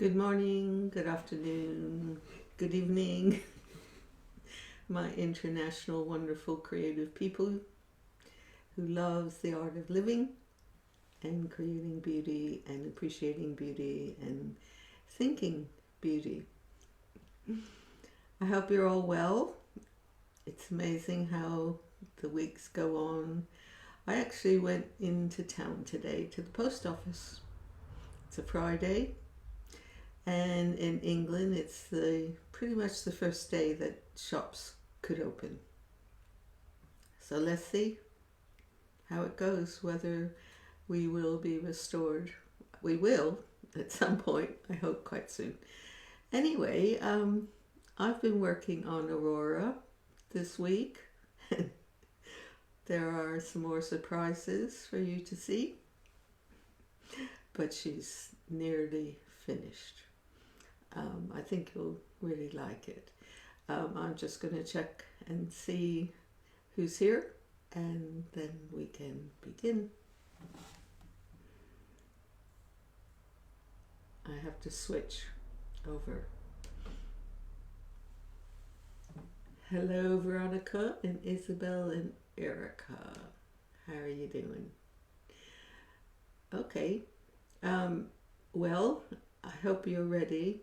Good morning, good afternoon, good evening, my international, wonderful, creative people who loves the art of living and creating beauty and appreciating beauty and thinking beauty. I hope you're all well. It's amazing how the weeks go on. I actually went into town today to the post office. It's a Friday. And in England, it's pretty much the first day that shops could open. So let's see how it goes, whether we will be restored. We will at some point, I hope quite soon. Anyway, I've been working on Aurora this week. There are some more surprises for you to see, but she's nearly finished. I think you'll really like it. I'm just going to check and see who's here, and then we can begin. I have to switch over. Hello, Veronica and Isabel and Erica. How are you doing? Okay. Well, I hope you're ready.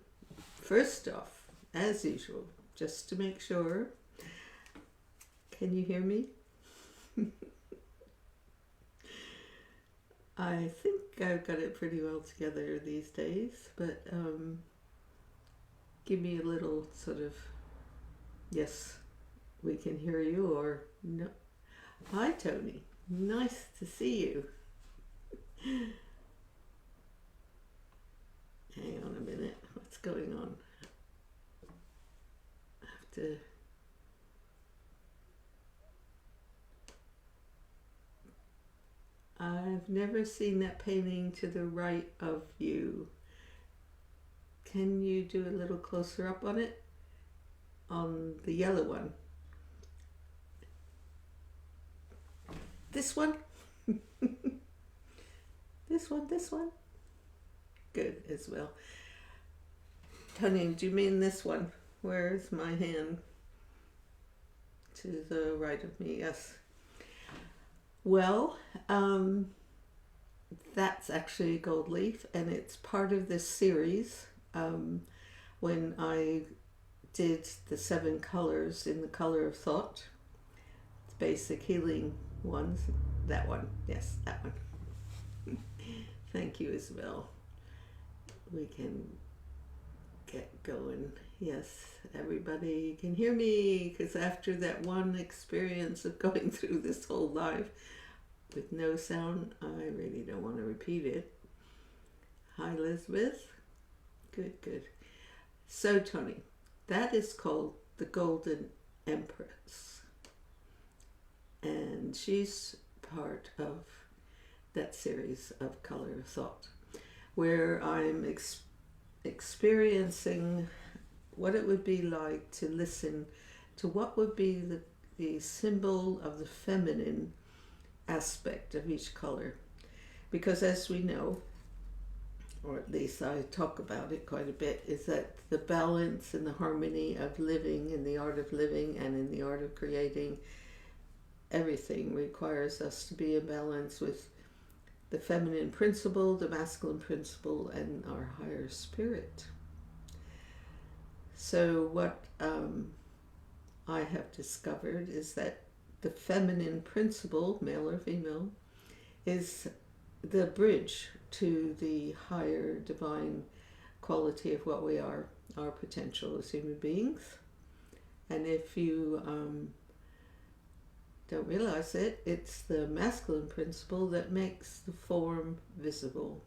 First off, as usual, just to make sure, can you hear me? I think I've got it pretty well together these days, but give me a little sort of, yes, we can hear you, or no. Hi, Tony. Nice to see you. Hang on a minute. What's going on? I have to. I've never seen that painting to the right of you. Can you do a little closer up on it? On the yellow one. This one? This one? Good as well. Tony, do you mean this one? Where's my hand? To the right of me, yes. Well, that's actually a gold leaf, and it's part of this series. When I did the 7 colors in the color of thought, it's basic healing ones. That one, yes, that one. Thank you, Isabel. We can get going. Yes, everybody can hear me, because after that one experience of going through this whole life with no sound, I really don't want to repeat it. Hi, Elizabeth. Good. So, Tony, that is called the Golden Empress, and she's part of that series of Color of Thought, where I'm experiencing what it would be like to listen to what would be the symbol of the feminine aspect of each color. Because as we know, or at least I talk about it quite a bit, is that the balance and the harmony of living in the art of living and in the art of creating everything requires us to be in balance with the feminine principle, the masculine principle, and our higher spirit. So what I have discovered is that the feminine principle, male or female, is the bridge to the higher divine quality of what we are, our potential as human beings. And if you don't realize it, it's the masculine principle that makes the form visible.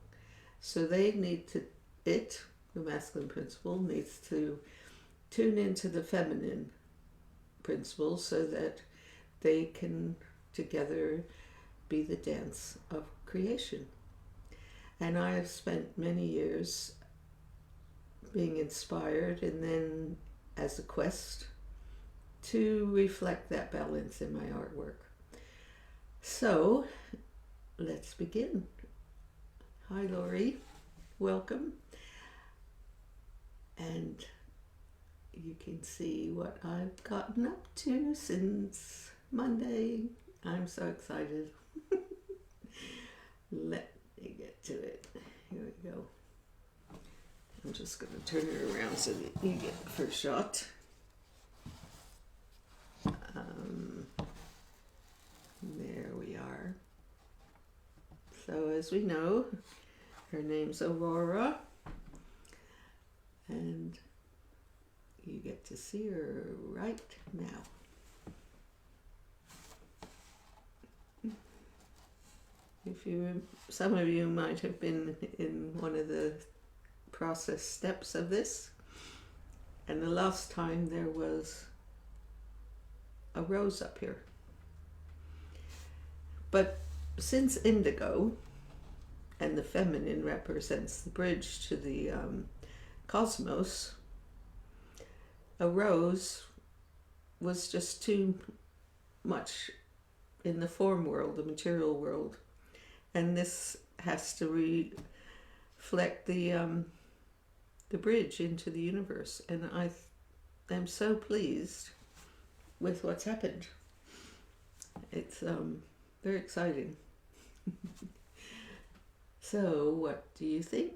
So they need to, the masculine principle, needs to tune into the feminine principle so that they can together be the dance of creation. And I have spent many years being inspired, and then as a quest to reflect that balance in my artwork. So let's begin. Hi, Lori. Welcome. and you can see what I've gotten up to since Monday. I'm so excited. Let me get to it. Here we go. I'm just going to turn it around so that you get the first shot. There we are. So as we know, her name's Aurora, and you get to see her right now. Some of you might have been in one of the process steps of this, and the last time there was a rose up here. But since indigo and the feminine represents the bridge to the cosmos, a rose was just too much in the form world, the material world, and this has to reflect the bridge into the universe. And I am so pleased with what's happened. It's very exciting. So, what do you think?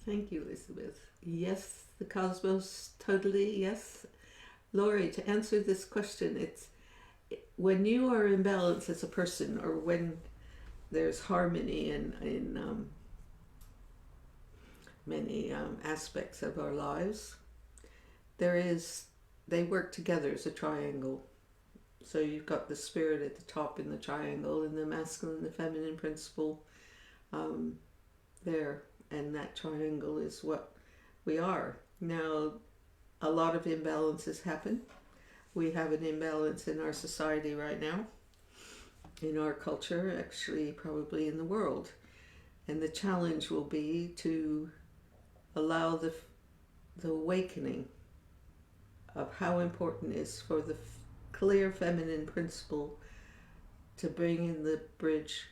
Thank you, Elizabeth. Yes, the cosmos, totally, yes. Laurie, to answer this question, it's when you are in balance as a person, or when there's harmony in many aspects of our lives, they work together as a triangle. So you've got the spirit at the top in the triangle, and the masculine and the feminine principle there. And that triangle is what we are. Now, a lot of imbalances happen. We have an imbalance in our society right now, in our culture, actually probably in the world. And the challenge will be to allow the awakening of how important it is for the clear feminine principle to bring in the bridge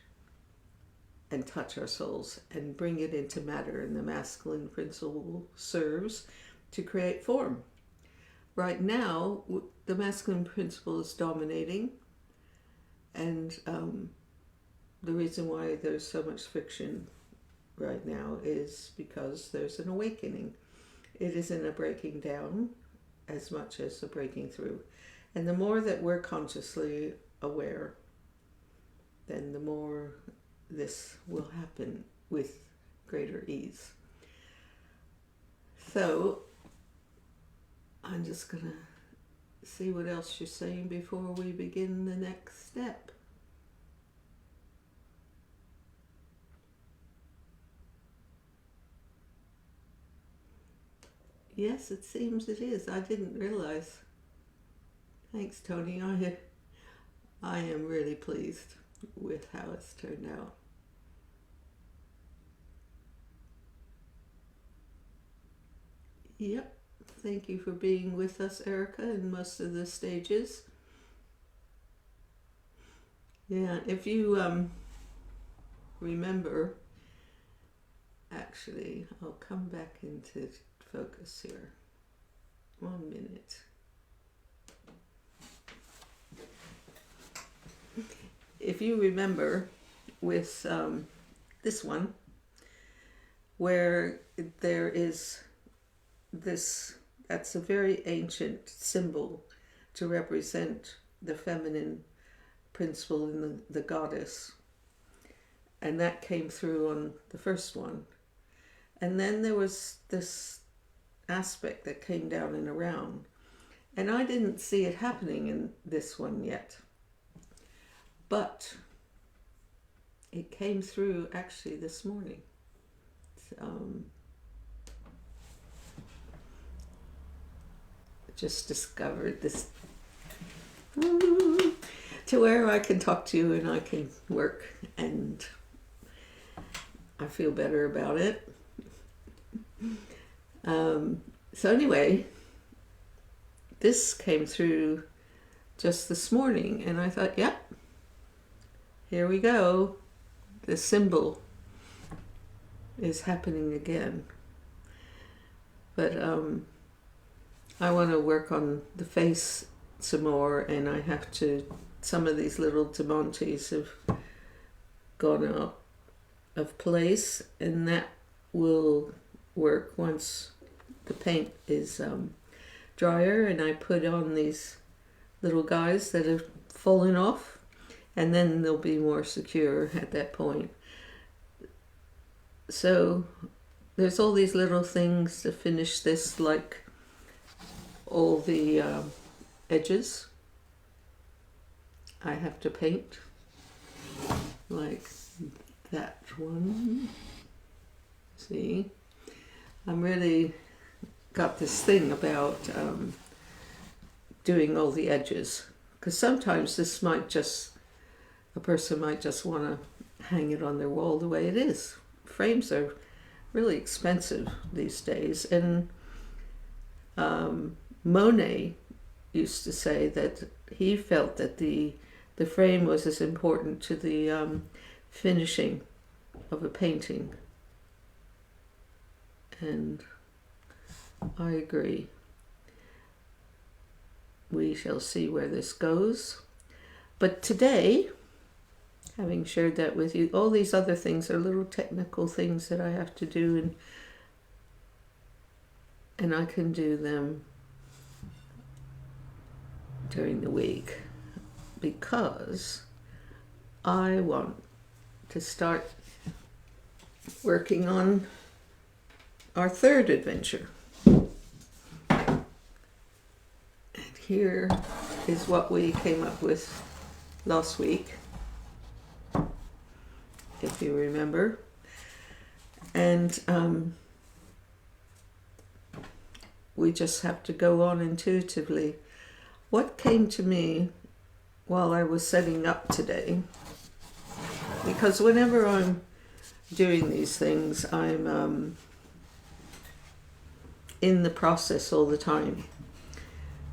and touch our souls and bring it into matter, and the masculine principle serves to create form. Right now, the masculine principle is dominating, and the reason why there's so much friction right now is because there's an awakening. It isn't a breaking down as much as a breaking through. And the more that we're consciously aware, then the more this will happen with greater ease. So I'm just going to see what else you're saying before we begin the next step. Yes, it seems it is. I didn't realize. Thanks, Tony. I am really pleased with how it's turned out. Yep. Thank you for being with us, Erica, in most of the stages. Yeah, if you remember, actually, I'll come back into focus here. 1 minute. If you remember with this one, where there is this, that's a very ancient symbol to represent the feminine principle in the goddess. And that came through on the first one. And then there was this aspect that came down and around. And I didn't see it happening in this one yet. But it came through actually this morning. Just discovered this to where I can talk to you and I can work, and I feel better about it. So anyway, this came through just this morning, and I thought, yep, here we go. The symbol is happening again. But I want to work on the face some more, and I have to, some of these little Demontes have gone out of place, and that will work once the paint is drier and I put on these little guys that have fallen off, and then they'll be more secure at that point. So there's all these little things to finish this, like all the edges I have to paint, like that one. See, I'm really got this thing about doing all the edges, because sometimes this might just, a person might just want to hang it on their wall the way it is. Frames are really expensive these days, and Monet used to say that he felt that the frame was as important to the finishing of a painting, and I agree. We shall see where this goes. But today, having shared that with you, all these other things are little technical things that I have to do, and I can do them during the week, because I want to start working on our third adventure. And here is what we came up with last week, if you remember. And we just have to go on intuitively. What came to me while I was setting up today, because whenever I'm doing these things, I'm in the process all the time.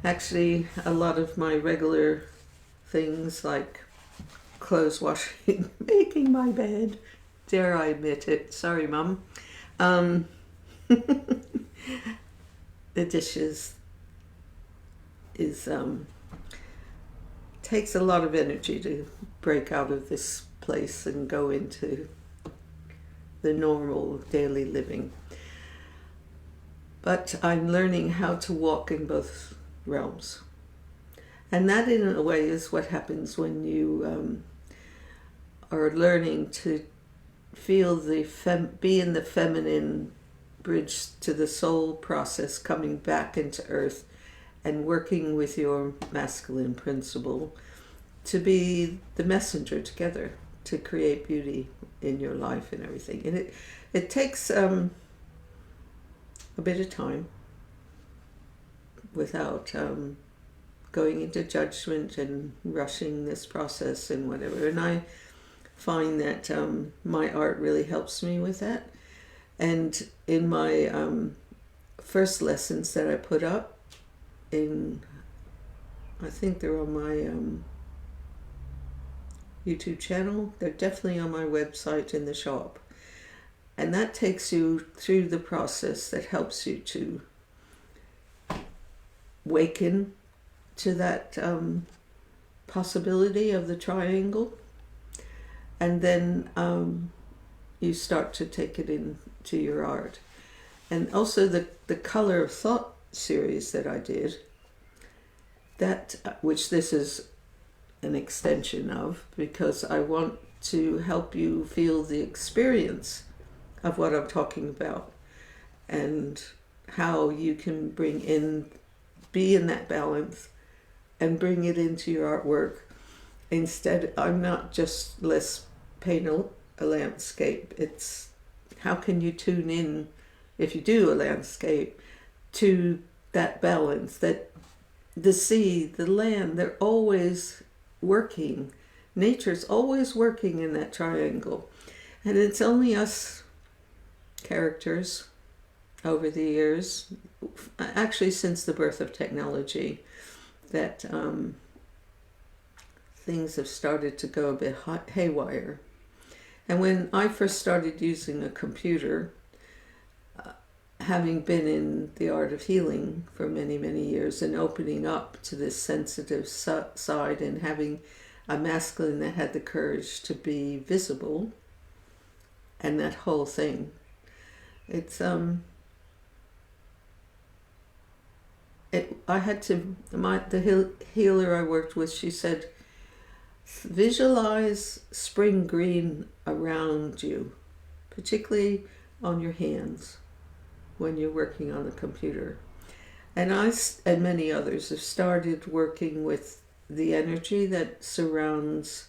Actually, a lot of my regular things like clothes washing, making my bed, dare I admit it, sorry Mum, the dishes is takes a lot of energy to break out of this place and go into the normal daily living. But I'm learning how to walk in both realms. And that in a way is what happens when you are learning to feel be in the feminine bridge to the soul process, coming back into earth and working with your masculine principle to be the messenger together to create beauty in your life and everything. And it takes a bit of time without going into judgment and rushing this process and whatever. And I find that my art really helps me with that. And in my first lessons that I put up, I think they're on my YouTube channel. They're definitely on my website in the shop. And that takes you through the process that helps you to waken to that possibility of the triangle. And then you start to take it into your art. And also the Color of Thought series that I did, which this is an extension of, because I want to help you feel the experience of what I'm talking about and how you can be in that balance and bring it into your artwork. Instead, I'm not just let's paint a landscape. It's how can you tune in, if you do a landscape, to that balance, that the sea, the land, they're always working. Nature's always working in that triangle. And it's only us characters over the years, actually since the birth of technology, that things have started to go a bit haywire. And when I first started using a computer, having been in the art of healing for many, many years and opening up to this sensitive side and having a masculine that had the courage to be visible and that whole thing, it's I had to, the healer I worked with, she said, visualize spring green around you, particularly on your hands when you're working on the computer. And I and many others have started working with the energy that surrounds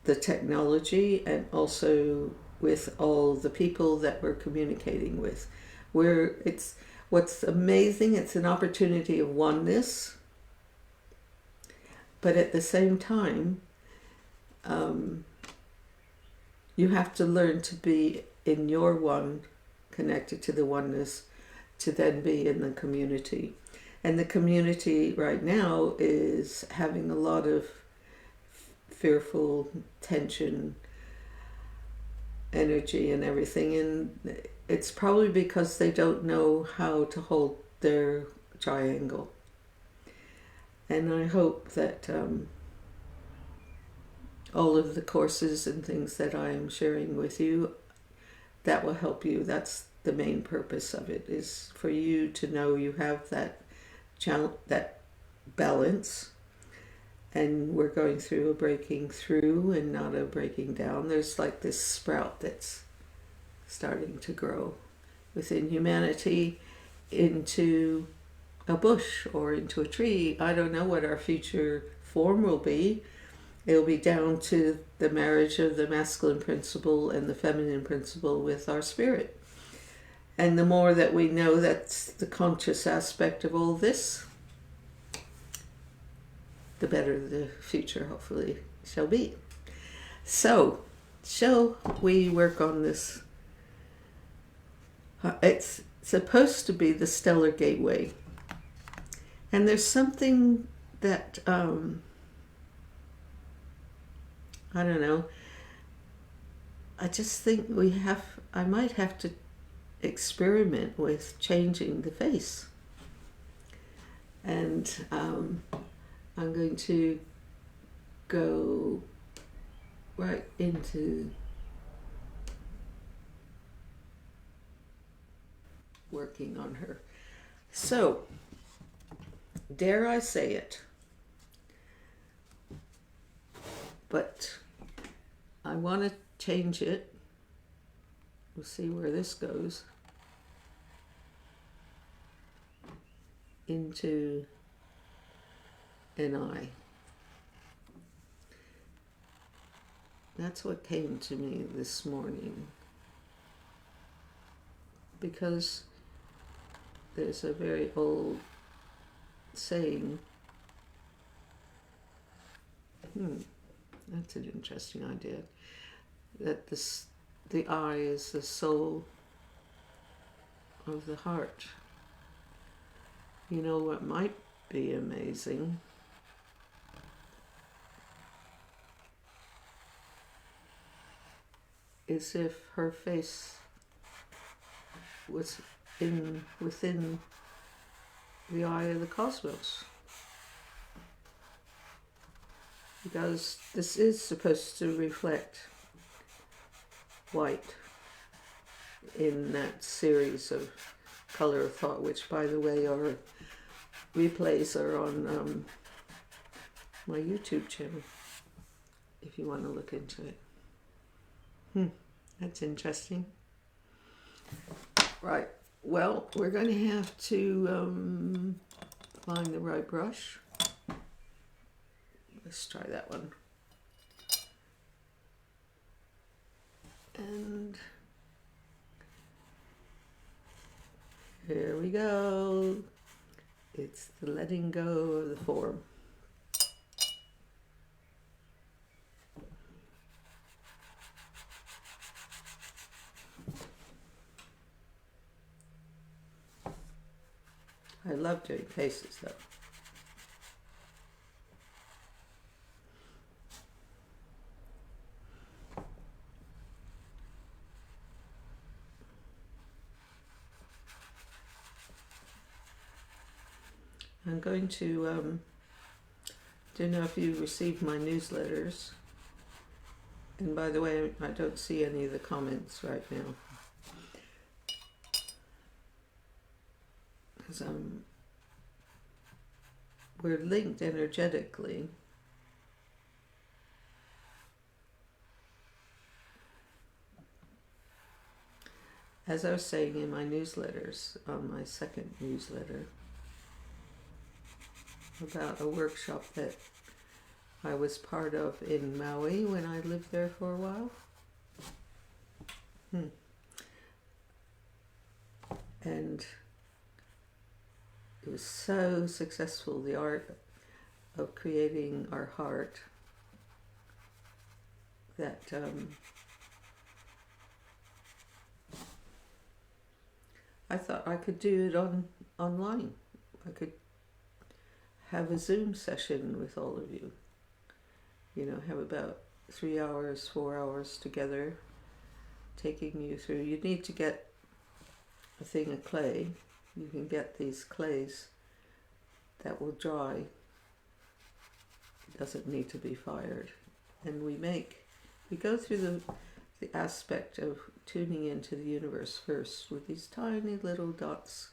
the technology and also with all the people that we're communicating with. Where it's what's amazing, it's an opportunity of oneness, but at the same time, you have to learn to be in your one, connected to the oneness, to then be in the community. And the community right now is having a lot of fearful tension, energy and everything, and it's probably because they don't know how to hold their triangle. And I hope that all of the courses and things that I am sharing with you, that will help you. That's the main purpose of it, is for you to know you have that that balance. And we're going through a breaking through and not a breaking down. There's like this sprout that's starting to grow within humanity into a bush or into a tree. I don't know what our future form will be. It'll be down to the marriage of the masculine principle and the feminine principle with our spirit. And the more that we know that's the conscious aspect of all this, the better the future hopefully shall be. So, shall we work on this? It's supposed to be the stellar gateway. And there's something that, I don't know, I just think I might have to experiment with changing the face. And I'm going to go right into working on her. So, dare I say it, but I want to change it. We'll see where this goes. Into an eye. That's what came to me this morning. Because there's a very old saying, that's an interesting idea, that the eye is the soul of the heart. You know what might be amazing? Is if her face was within the eye of the cosmos. Because this is supposed to reflect white in that series of Color of Thought, which, by the way, our replays are on my YouTube channel, if you want to look into it. That's interesting. Right. Well, we're going to have to find the right brush. Let's try that one. And here we go. It's the letting go of the form. I love doing faces though. I'm going to, don't know if you received my newsletters. And by the way, I don't see any of the comments right now. Because we're linked energetically. As I was saying in my newsletters, on my second newsletter, about a workshop that I was part of in Maui when I lived there for a while. And it was so successful, the art of creating our heart, that I thought I could do it online. I could have a Zoom session with all of you. You know, have about 3 hours, 4 hours together, taking you through. You need to get a thing of clay. You can get these clays that will dry. It doesn't need to be fired. And we go through the aspect of tuning into the universe first with these tiny little dots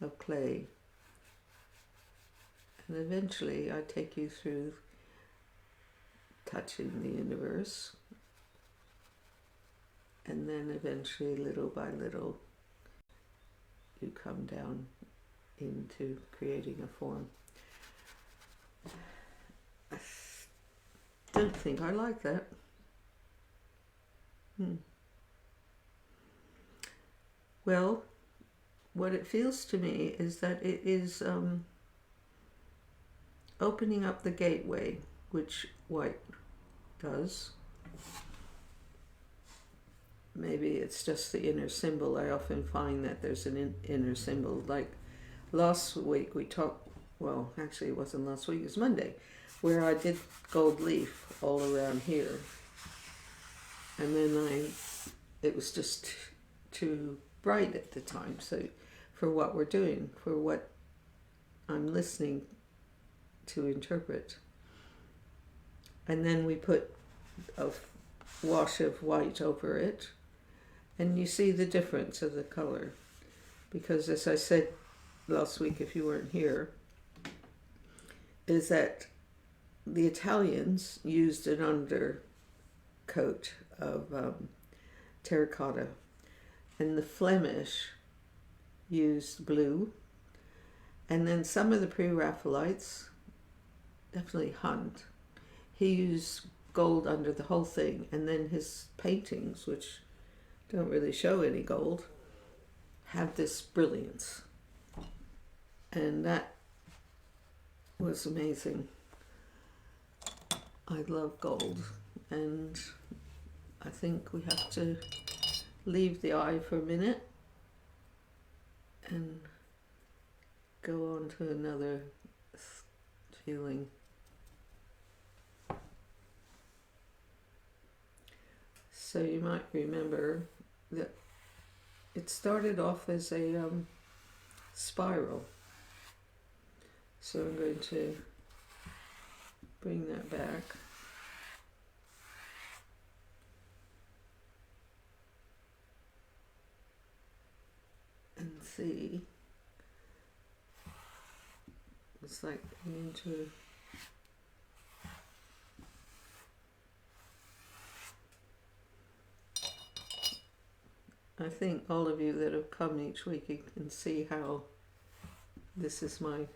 of clay. And eventually I take you through touching the universe. And then eventually, little by little, you come down into creating a form. I don't think I like that. Well, what it feels to me is that it is opening up the gateway, which white does. Maybe it's just the inner symbol. I often find that there's an inner symbol. Like last week we talked, well, actually it wasn't last week, it was Monday, where I did gold leaf all around here. And then it was just too bright at the time. So for what we're doing, for what I'm listening to interpret. And then we put a wash of white over it. And you see the difference of the color. Because as I said last week, if you weren't here, is that the Italians used an undercoat of terracotta. And the Flemish used blue. And then some of the pre-Raphaelites, definitely Hunt, he used gold under the whole thing. And then his paintings, which don't really show any gold, have this brilliance. And that was amazing. I love gold, and I think we have to leave the eye for a minute and go on to another feeling. So you might remember that it started off as a spiral. So I'm going to bring that back. And see. It's like into I think all of you that have come each week, you can see how this is my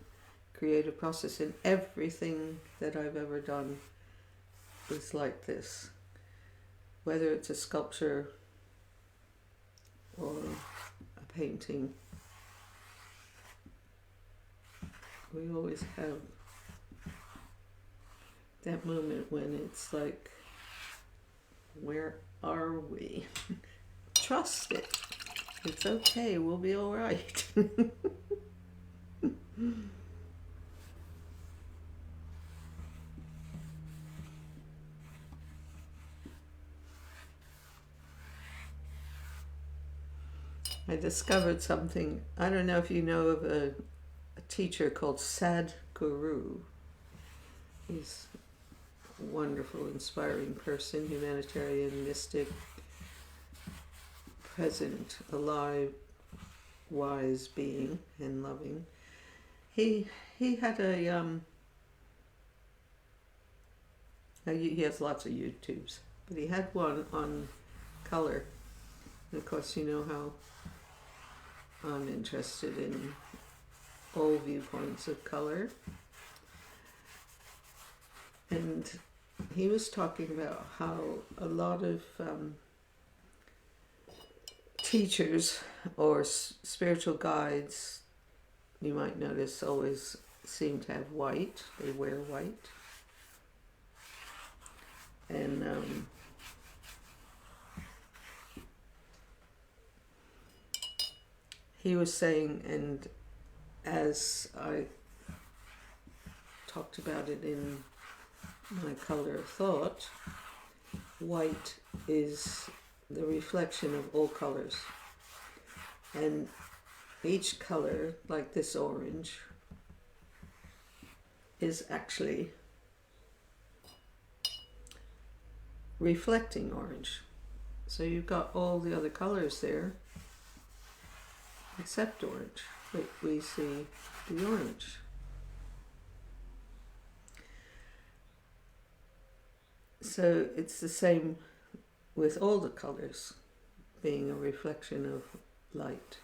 creative process, and everything that I've ever done is like this. Whether it's a sculpture or a painting, we always have that moment when it's like, where are we? Trust it. It's okay. We'll be all right. I discovered something. I don't know if you know of a teacher called Sadhguru. He's a wonderful, inspiring person, humanitarian, mystic, present, alive, wise being, and loving. He had he has lots of YouTubes, but he had one on color. And of course, you know how I'm interested in all viewpoints of color. And he was talking about how a lot of teachers or spiritual guides, you might notice, always seem to have white. They wear white. And he was saying, and as I talked about it in my color of thought, white is the reflection of all colors. And each color, like this orange, is actually reflecting orange. So you've got all the other colors there except orange, but we see the orange. So it's the same with all the colors being a reflection of light.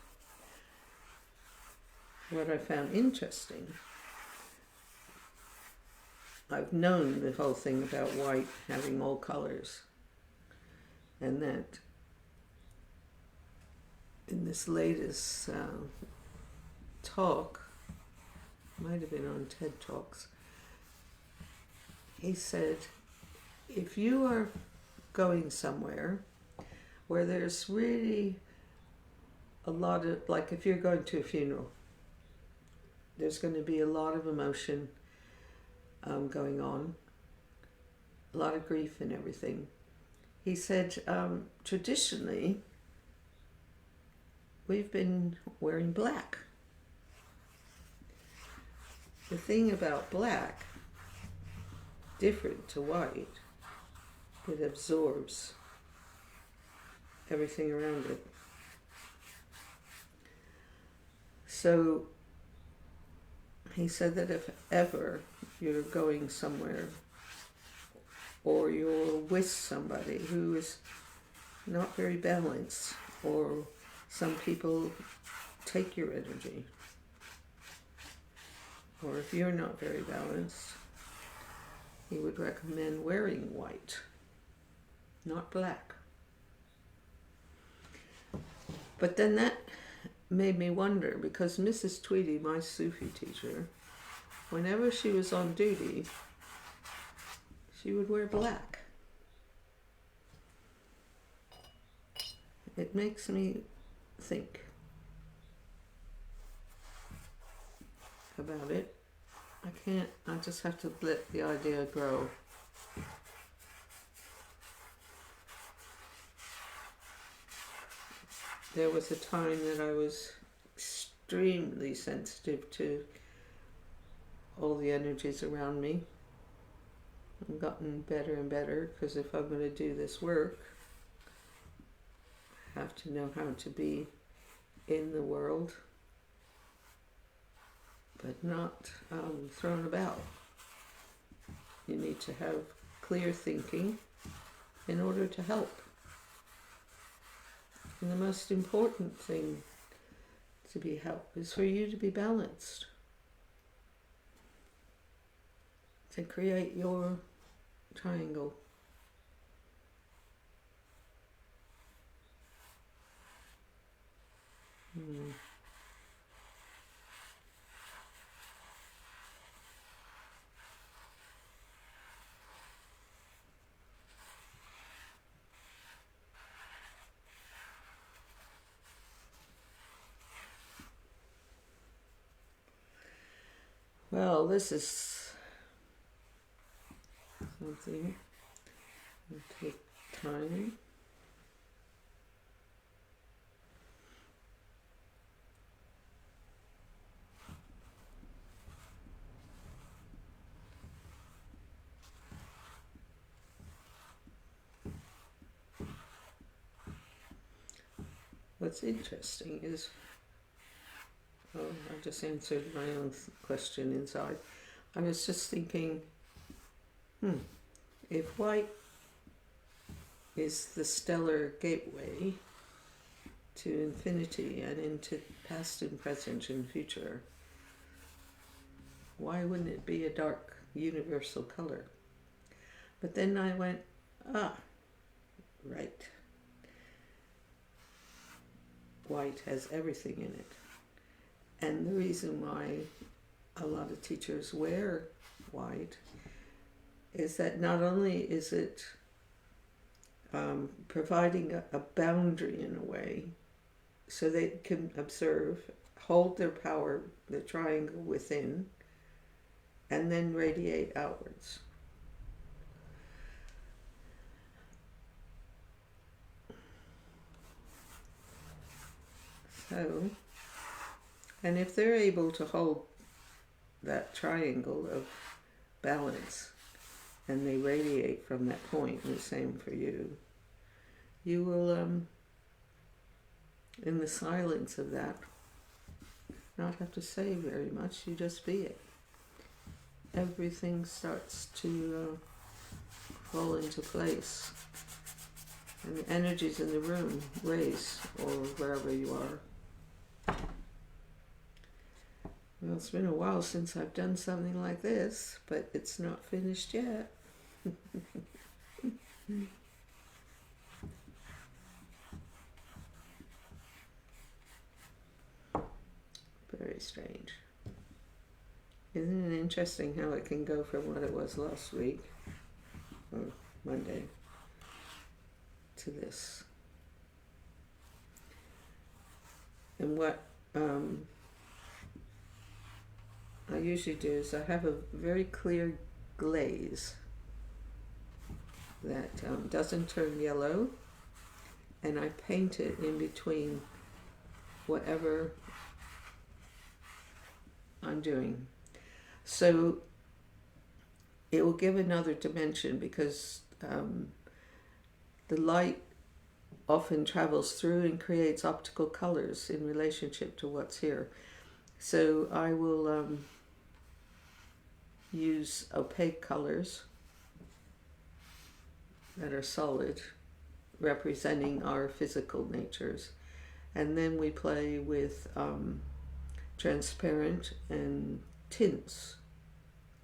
What I found interesting, I've known the whole thing about white having all colors, and that in this latest talk, might have been on TED Talks, he said, if you are going somewhere where there's really a lot of, like if you're going to a funeral, there's going to be a lot of emotion going on, a lot of grief and everything. He said, traditionally, we've been wearing black. The thing about black, different to white, it absorbs everything around it. So he said that if ever you're going somewhere or you're with somebody who is not very balanced, or some people take your energy, or if you're not very balanced, he would recommend wearing white, not black. But then that made me wonder, because Mrs. Tweedy, my Sufi teacher, whenever she was on duty, she would wear black. It makes me think about it. I just have to let the idea grow. There was a time that I was extremely sensitive to all the energies around me. I've gotten better and better, because if I'm going to do this work, I have to know how to be in the world, but not thrown about. You need to have clear thinking in order to help. And the most important thing to be help is for you to be balanced, to create your triangle. Well, this is something that will take time. What's interesting is, oh, I just answered my own question inside. I was just thinking, if white is the stellar gateway to infinity and into past and present and future, why wouldn't it be a dark universal color? But then I went, right. White has everything in it. And the reason why a lot of teachers wear white is that not only is it providing a boundary in a way so they can observe, hold their power, the triangle within, and then radiate outwards. So, and if they're able to hold that triangle of balance and they radiate from that point, and the same for you, you will, in the silence of that, not have to say very much, you just be it. Everything starts to fall into place. And the energies in the room raise, or wherever you are. Well, it's been a while since I've done something like this, but it's not finished yet. Very strange. Isn't it interesting how it can go from what it was last week, or Monday, to this? And what I usually do is I have a very clear glaze that doesn't turn yellow, and I paint it in between whatever I'm doing. So it will give another dimension, because the light often travels through and creates optical colors in relationship to what's here. So I will use opaque colors that are solid, representing our physical natures. And then we play with transparent and tints,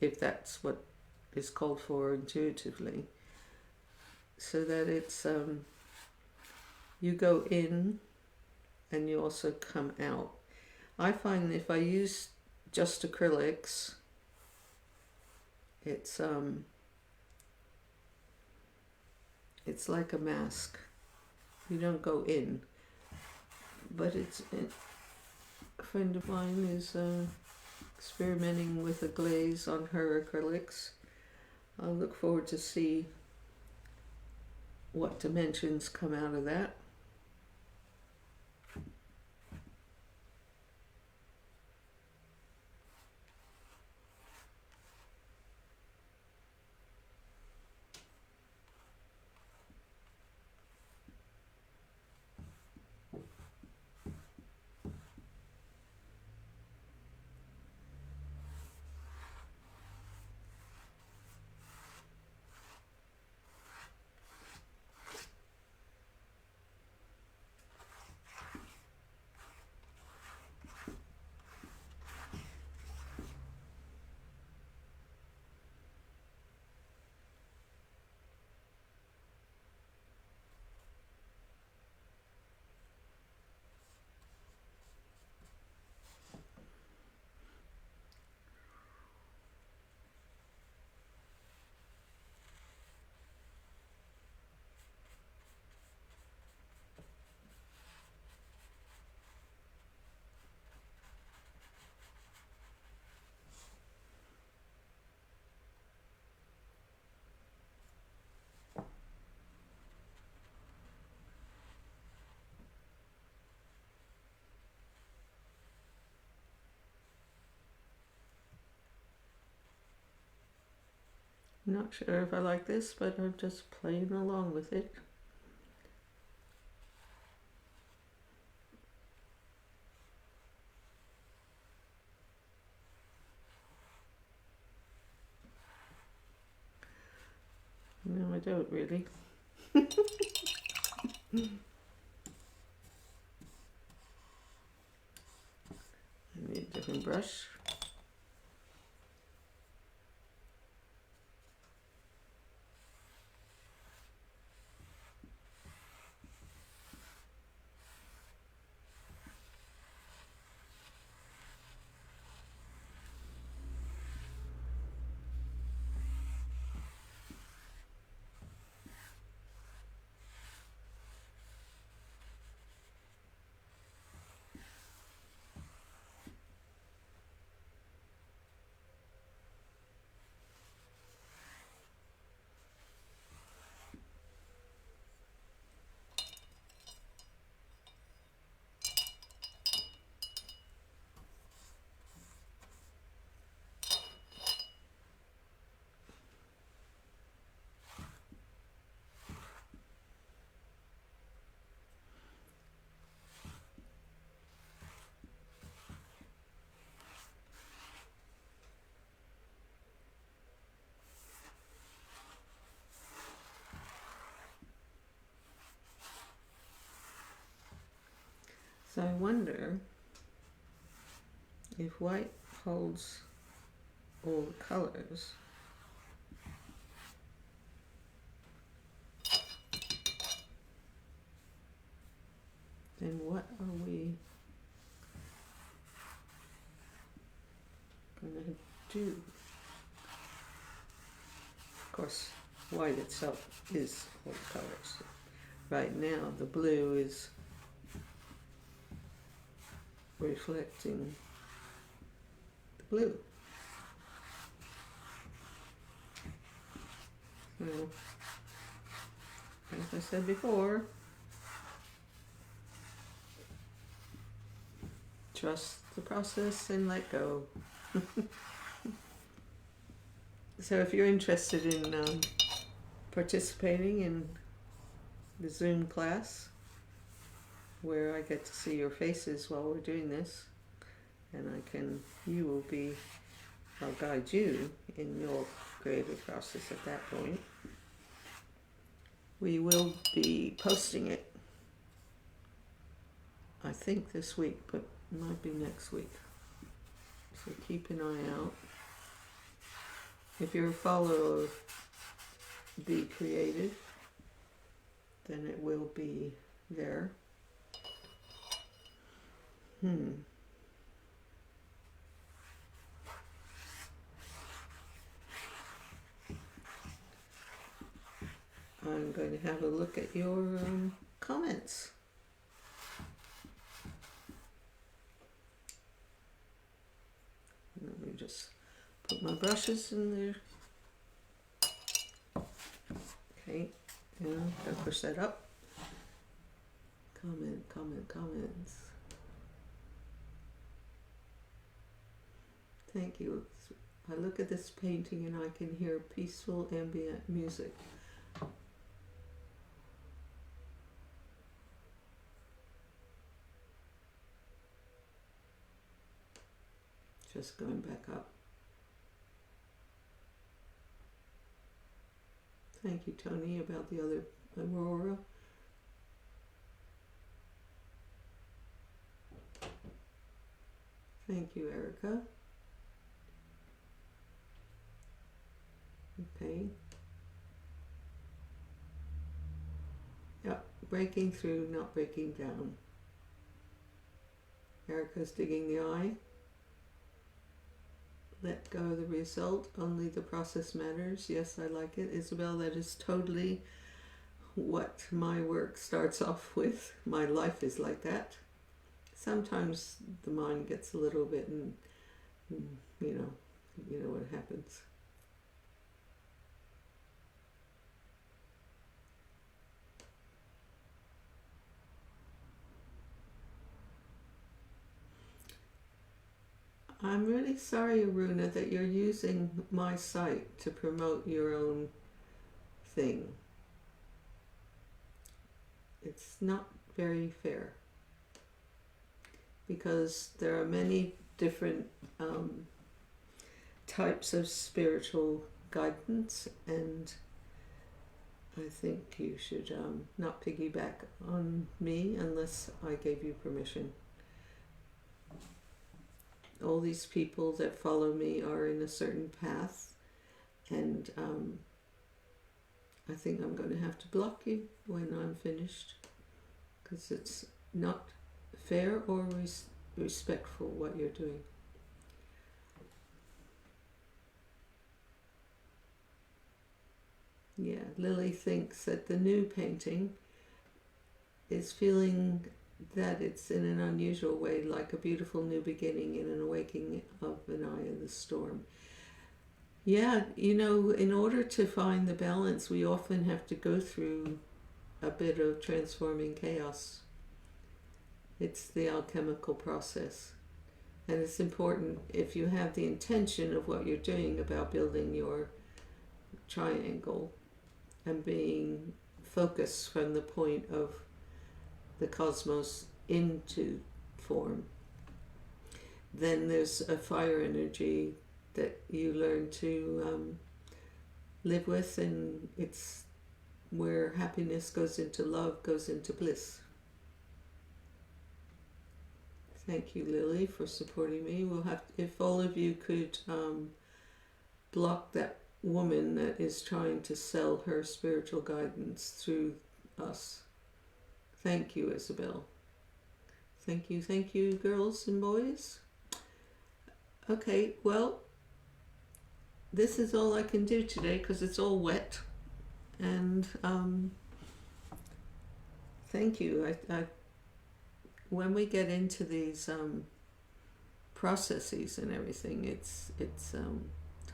if that's what is called for intuitively, so that it's you go in and you also come out. I find if I use just acrylics, it's like a mask. You don't go in. But a friend of mine is experimenting with a glaze on her acrylics. I'll look forward to see what dimensions come out of that. I'm not sure if I like this, but I'm just playing along with it. No, I don't really. I need a different brush. So I wonder if white holds all the colors, then what are we going to do? Of course, white itself is all the colors. Right now, the blue is reflecting the blue. So, as I said before, trust the process and let go. So if you're interested in participating in the Zoom class, where I get to see your faces while we're doing this, and I'll guide you in your creative process at that point. We will be posting it, I think this week, but it might be next week. So keep an eye out. If you're a follower of Be Creative, then it will be there. I'm going to have a look at your comments. Let me just put my brushes in there. Okay, yeah, gotta push that up. Comments. Thank you. I look at this painting and I can hear peaceful ambient music. Just going back up. Thank you, Tony, about the other Aurora. Thank you, Erica. Okay. Yep, breaking through, not breaking down. Erica's digging the eye. Let go of the result, only the process matters. Yes, I like it. Isabel, that is totally what my work starts off with. My life is like that. Sometimes the mind gets a little bit, and you know what happens. I'm really sorry, Aruna, that you're using my site to promote your own thing. It's not very fair because there are many different types of spiritual guidance, and I think you should not piggyback on me unless I gave you permission. All these people that follow me are in a certain path, and I think I'm going to have to block you when I'm finished, because it's not fair or respectful what you're doing. Yeah, Lily thinks that the new painting is feeling that it's in an unusual way like a beautiful new beginning in an awakening of an eye of the storm. Yeah, you know, in order to find the balance, we often have to go through a bit of transforming chaos. It's the alchemical process. And it's important, if you have the intention of what you're doing about building your triangle and being focused from the point of the cosmos into form, then there's a fire energy that you learn to live with, and it's where happiness goes into love, goes into bliss. Thank you, Lily, for supporting me. We'll have, if all of you could block that woman that is trying to sell her spiritual guidance through us. Thank you, Isabel. Thank you, girls and boys. Okay, well, this is all I can do today because it's all wet. And thank you. I when we get into these processes and everything, it's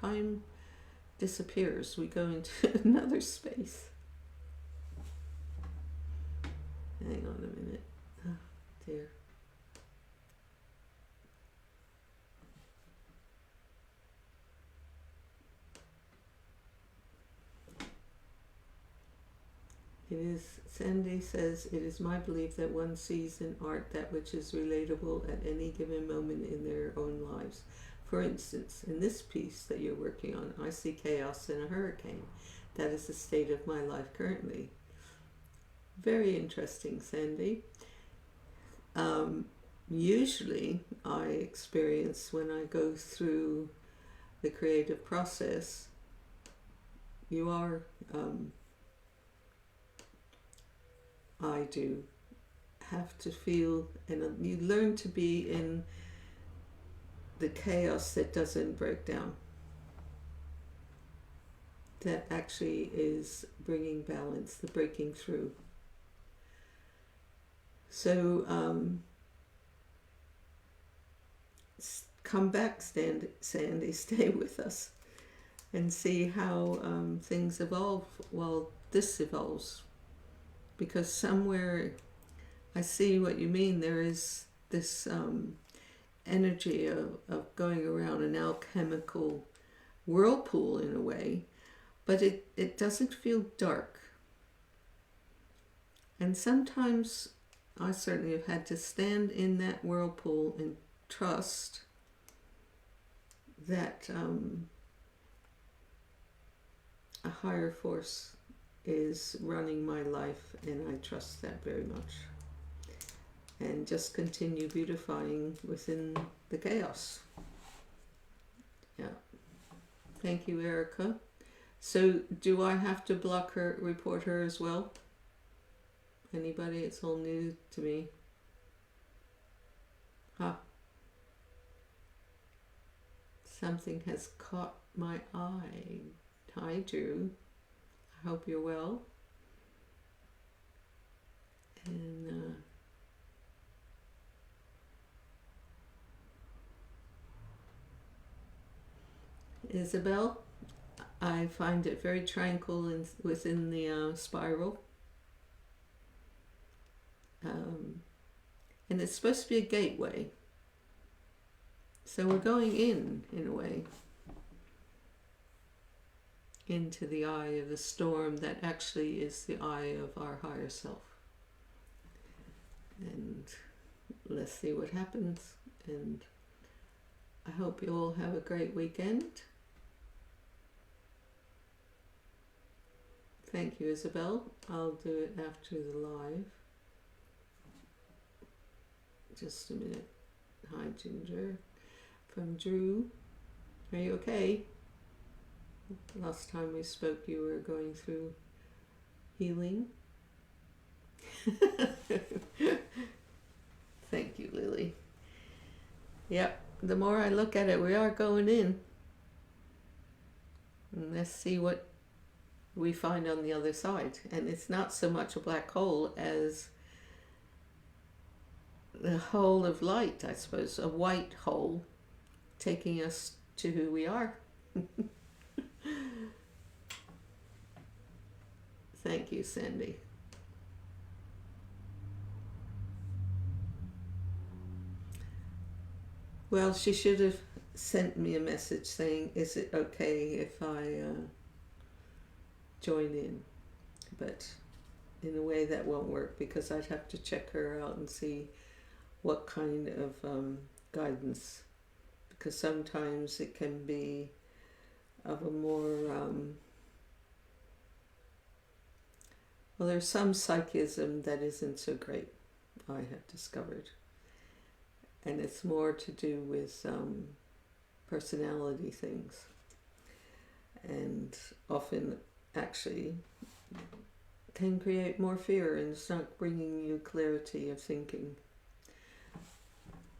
time disappears. We go into another space. Hang on a minute. Oh, dear. It is, Sandy says, it is my belief that one sees in art that which is relatable at any given moment in their own lives. For instance, in this piece that you're working on, I see chaos in a hurricane. That is the state of my life currently. Very interesting, Sandy. Usually I experience, when I go through the creative process, you are I do have to feel, and you learn to be in the chaos that doesn't break down, that actually is bringing balance, the breaking through. So come back, Sandy, stay with us and see how things evolve while this evolves. Because somewhere, I see what you mean, there is this energy of going around an alchemical whirlpool in a way, but it doesn't feel dark. And sometimes I certainly have had to stand in that whirlpool and trust that a higher force is running my life, and I trust that very much. And just continue beautifying within the chaos. Yeah. Thank you, Erica. So do I have to block her, report her as well? Anybody? It's all new to me. Something has caught my eye. Hi, Drew. I hope you're well. And Isabel, I find it very tranquil within the spiral. And it's supposed to be a gateway. So we're going in a way, into the eye of the storm that actually is the eye of our higher self. And let's see what happens. And I hope you all have a great weekend. Thank you, Isabel. I'll do it after the live. Just a minute. Hi, Ginger. From Drew. Are you okay? Last time we spoke, you were going through healing. Thank you, Lily. Yep, the more I look at it, we are going in. And let's see what we find on the other side. And it's not so much a black hole as the hole of light, I suppose, a white hole taking us to who we are. Thank you, Sandy. Well, she should have sent me a message saying, is it okay if I join in? But in a way that won't work, because I'd have to check her out and see what kind of guidance, because sometimes it can be of a more well, there's some psychism that isn't so great, I have discovered, and it's more to do with personality things, and often actually can create more fear, and it's not bringing you clarity of thinking,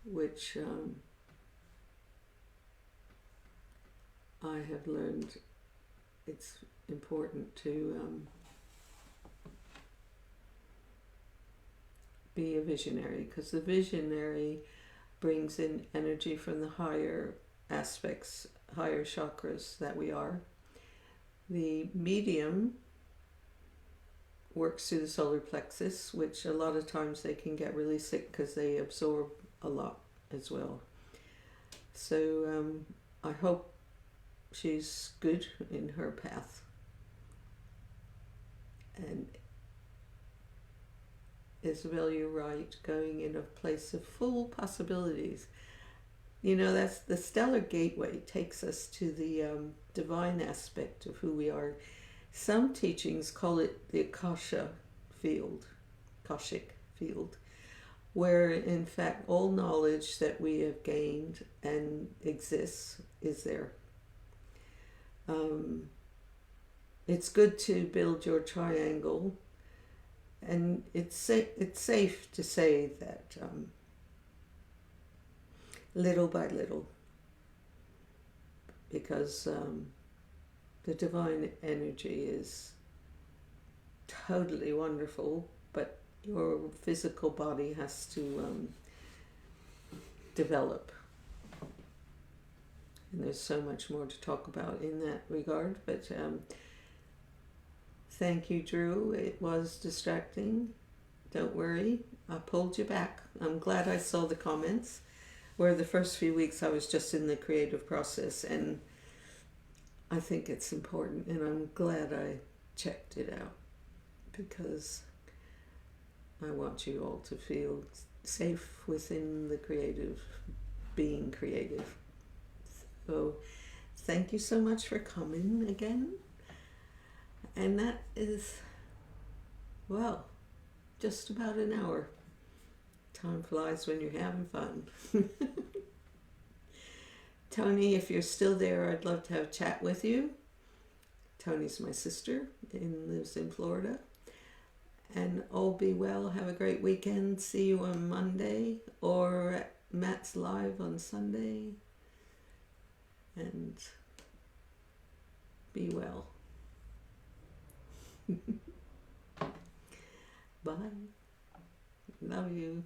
which I have learned it's important to be a visionary, because the visionary brings in energy from the higher aspects, higher chakras that we are. The medium works through the solar plexus, which a lot of times they can get really sick because they absorb a lot as well. So I hope she's good in her path. And Isabel, you're right, going in a place of full possibilities. You know, that's the stellar gateway, takes us to the divine aspect of who we are. Some teachings call it the Akasha field, Akashic field, where in fact all knowledge that we have gained and exists is there. It's good to build your triangle, and it's safe to say that little by little, because the divine energy is totally wonderful, but your physical body has to develop. And there's so much more to talk about in that regard, but thank you, Drew. It was distracting. Don't worry, I pulled you back. I'm glad I saw the comments, where the first few weeks I was just in the creative process, and I think it's important, and I'm glad I checked it out, because I want you all to feel safe within the creative, being creative. So thank you so much for coming again. And that is, well, just about an hour. Time flies when you're having fun. Tony, if you're still there, I'd love to have a chat with you. Tony's my sister and lives in Florida. And all be well. Have a great weekend. See you on Monday or at Matt's Live on Sunday. And be well. Bye. Love you.